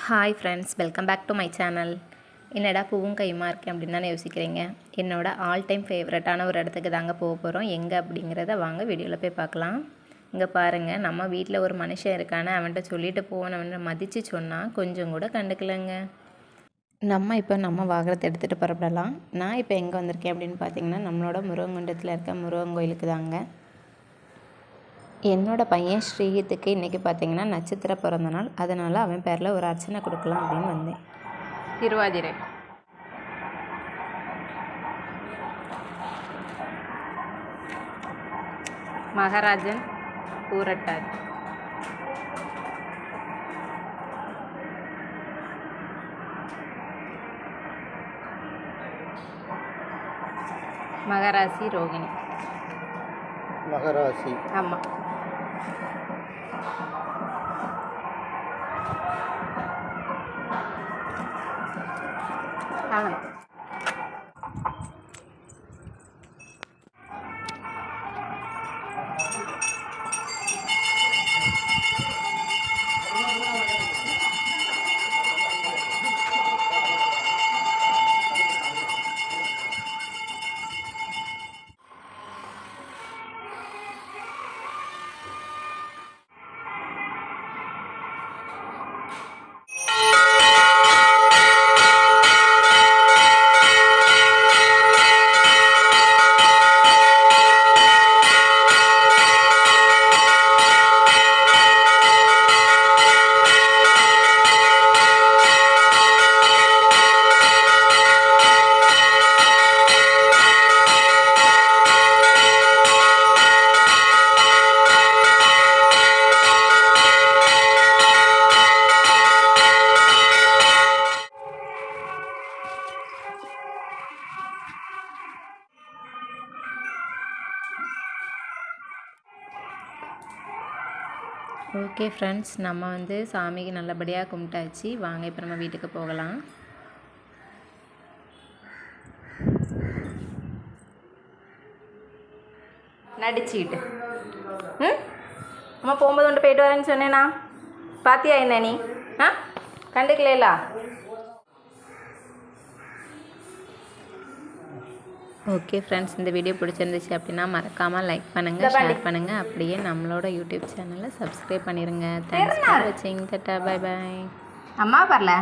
Hi friends, welcome back to my channel. என்னடா பூவும் கையுமா இருக்கேன் அப்படின்னு தானே யோசிக்கிறீங்க. என்னோடய ஆல் டைம் ஃபேவரட்டான ஒரு இடத்துக்கு தாங்க போக போகிறோம். எங்கே அப்படிங்கிறத வாங்க வீடியோவில் போய் பார்க்கலாம். இங்கே பாருங்கள், நம்ம வீட்டில் ஒரு மனுஷன் இருக்கானே, அவன்கிட்ட சொல்லிட்டு போனவனை மதித்து சொன்னால் கொஞ்சம் கூட கண்டுக்கலைங்க. நம்ம இப்போ நம்ம வாகனத்தை எடுத்துகிட்டு புறப்படலாம். நான் இப்போ எங்கே வந்திருக்கேன் அப்படின்னு பார்த்தீங்கன்னா, நம்மளோட முருகங்குண்டத்தில் இருக்க முருகன் கோயிலுக்கு தாங்க. என்னோடய பையன் ஸ்ரீஹித்துக்கு இன்றைக்கி பார்த்திங்கன்னா நட்சத்திர பிறந்த நாள். அதனால் அவன் பேரில் ஒரு அர்ச்சனை கொடுக்கலாம் அப்படின்னு வந்தேன். திருவாதிரை மகாராஜன் பூரட்டாதி மகராசி ரோகிணி. மகராசி ஆமாம். ஆமாம். ஓகே ஃப்ரெண்ட்ஸ், நம்ம சாமிக்கு நல்லபடியாக கும்பிட்டாச்சு. வாங்க இப்போ நம்ம வீட்டுக்கு போகலாம். நடிச்சுக்கிட்டு அம்மா போகும்போது கொண்டு போயிட்டு வரேன்னு சொன்னேண்ணா. பாத்தியா என்ன நீ? கண்டுக்கலா? ஓகே ஃப்ரெண்ட்ஸ், இந்த வீடியோ பிடிச்சிருந்துச்சு அப்படின்னா மறக்காமல் லைக் பண்ணுங்கள், ஷேர் பண்ணுங்கள். அப்படியே நம்மளோட யூடியூப் சேனலை சப்ஸ்கிரைப் பண்ணிடுங்க. தேங்க்ஸ் ஃபார் வாட்சிங். Tata, bye bye. அம்மா வரல.